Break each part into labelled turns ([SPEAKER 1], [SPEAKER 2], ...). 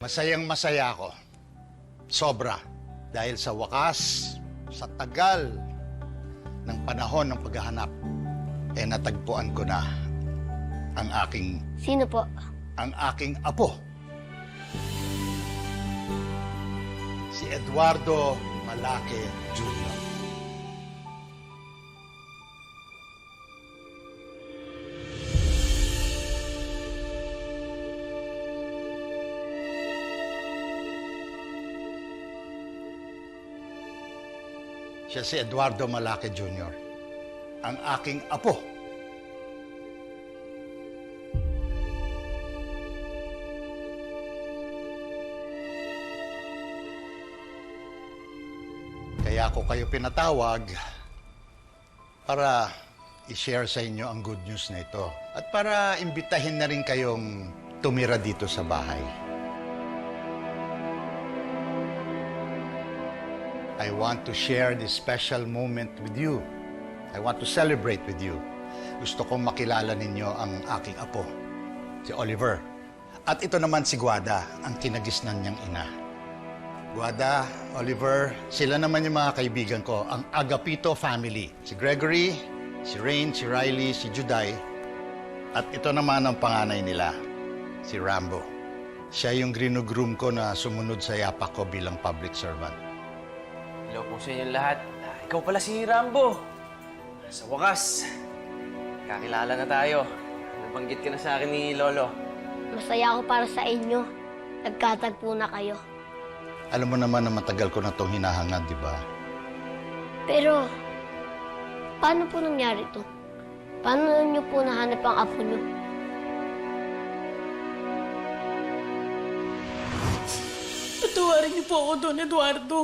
[SPEAKER 1] Masayang masaya ako. Sobra. Dahil sa wakas, sa tagal ng panahon ng paghahanap, natagpuan ko na ang aking...
[SPEAKER 2] Sino po?
[SPEAKER 1] Ang aking apo. Si Eduardo Malake Jr. Siya si Eduardo Malake Jr., ang aking apo. Kaya ako kayo pinatawag para i-share sa inyo ang good news na ito at para imbitahin na rin kayong tumira dito sa bahay. I want to share this special moment with you. I want to celebrate with you. Gusto kong makilala ninyo ang aking apo, si Oliver. At ito naman si Guada, ang kinagisnan niyang ina. Guada, Oliver, sila naman yung mga kaibigan ko, ang Agapito family. Si Gregory, si Rain, si Riley, si Juday. At ito naman ang panganay nila, si Rambo. Siya yung grinugroom ko na sumunod sa yapak ko bilang public servant.
[SPEAKER 3] Hello po sa inyong lahat. Ikaw pala si Rambo. Sa wakas, kakilala na tayo. Nabanggit ka na sa akin ni Lolo.
[SPEAKER 2] Masaya ako para sa inyo. Nagkatagpo na kayo.
[SPEAKER 1] Alam mo naman na matagal ko na itong hinahangad, di ba?
[SPEAKER 2] Pero, paano po nangyari ito? Paano niyo po nahanap ang apo niyo?
[SPEAKER 4] Patawarin niyo po ako doon, Eduardo.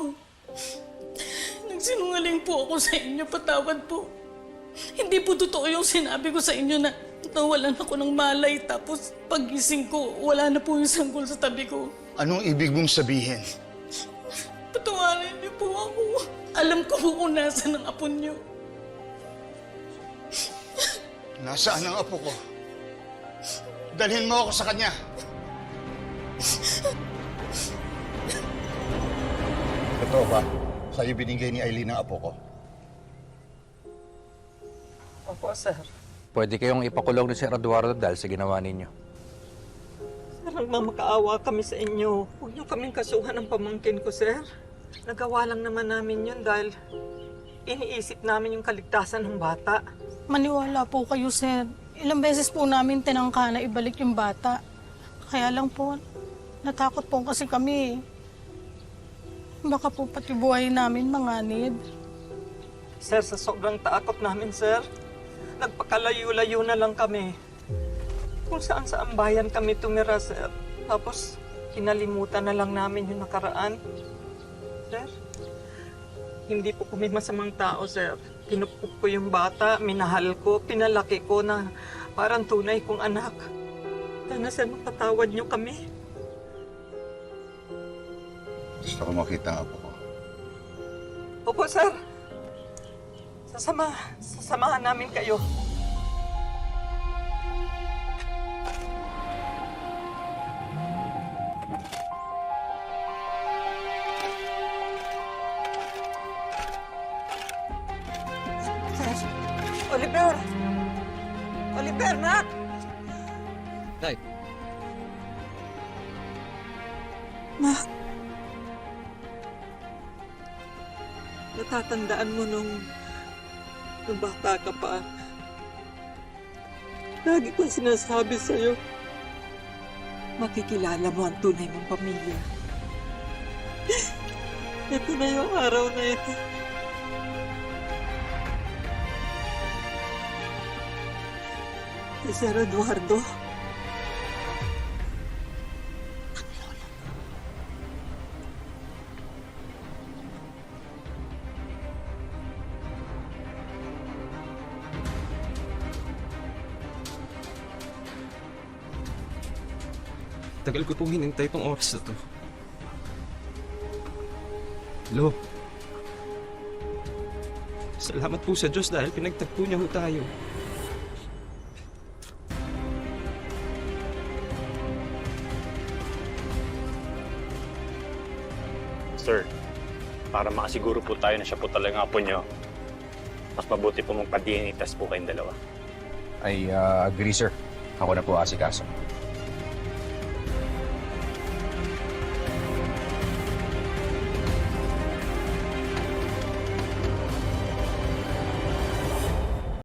[SPEAKER 4] Nagsinungaling po ako sa inyo, patawad po. Hindi po totoo yung sinabi ko sa inyo na nawalan ako ng malay tapos pagising ko, wala na po yung sanggol sa tabi ko.
[SPEAKER 1] Anong ibig mong sabihin?
[SPEAKER 4] Patawarin niyo po ako. Alam ko po kung nasaan ang apo niyo.
[SPEAKER 1] Nasaan ang apo ko? Dalhin mo ako sa kanya. Totoo ba? Sa'yo binigay ni Aileen ang apo ko?
[SPEAKER 5] Opo, sir.
[SPEAKER 6] Pwede kayong ipakulong ni Sir Eduardo dahil sa ginawa ninyo.
[SPEAKER 5] Sir, nagmamakaawa kami sa inyo. Huwag niyo kaming kasuhan ng pamangkin ko, sir. Nagawa lang naman namin yun dahil iniisip namin yung kaligtasan ng bata.
[SPEAKER 4] Maniwala po kayo, sir. Ilang beses po namin tinangka na ibalik yung bata. Kaya lang po, natakot po kasi kami. Baka po pati buhay namin manganib.
[SPEAKER 5] Sir, sa sobrang takot namin, sir, nagpakalayo-layo na lang kami. Kung saan-saan bayan kami tumira, sir. Tapos, kinalimutan na lang namin yung nakaraan. Sir, hindi po kami masamang tao, sir. Pinupok ko yung bata, minahal ko, pinalaki ko na parang tunay kong anak. Sana, sir, mapatawad niyo kami.
[SPEAKER 1] Gusto ko makita ang apo ko.
[SPEAKER 5] Opo, sir. Sasamahan namin kayo. Sir, Oliver! Oliver, nak!
[SPEAKER 6] Tay.
[SPEAKER 5] Nak! Natatandaan mo nung bata ka pa. Lagi kong sinasabi sa'yo, makikilala mo ang tunay mong pamilya. Ito na yung araw na ito. Si Sir Eduardo.
[SPEAKER 7] Tagal ko pong hinintay itong oras na to. Hello? Salamat po sa Diyos dahil pinagtagpo niya ho tayo.
[SPEAKER 8] Sir, para makasiguro po tayo na siya po talaga ang apo nyo, mas mabuti po magpa-DNA test po kayong dalawa.
[SPEAKER 6] I agree, sir. Ako na po asikaso.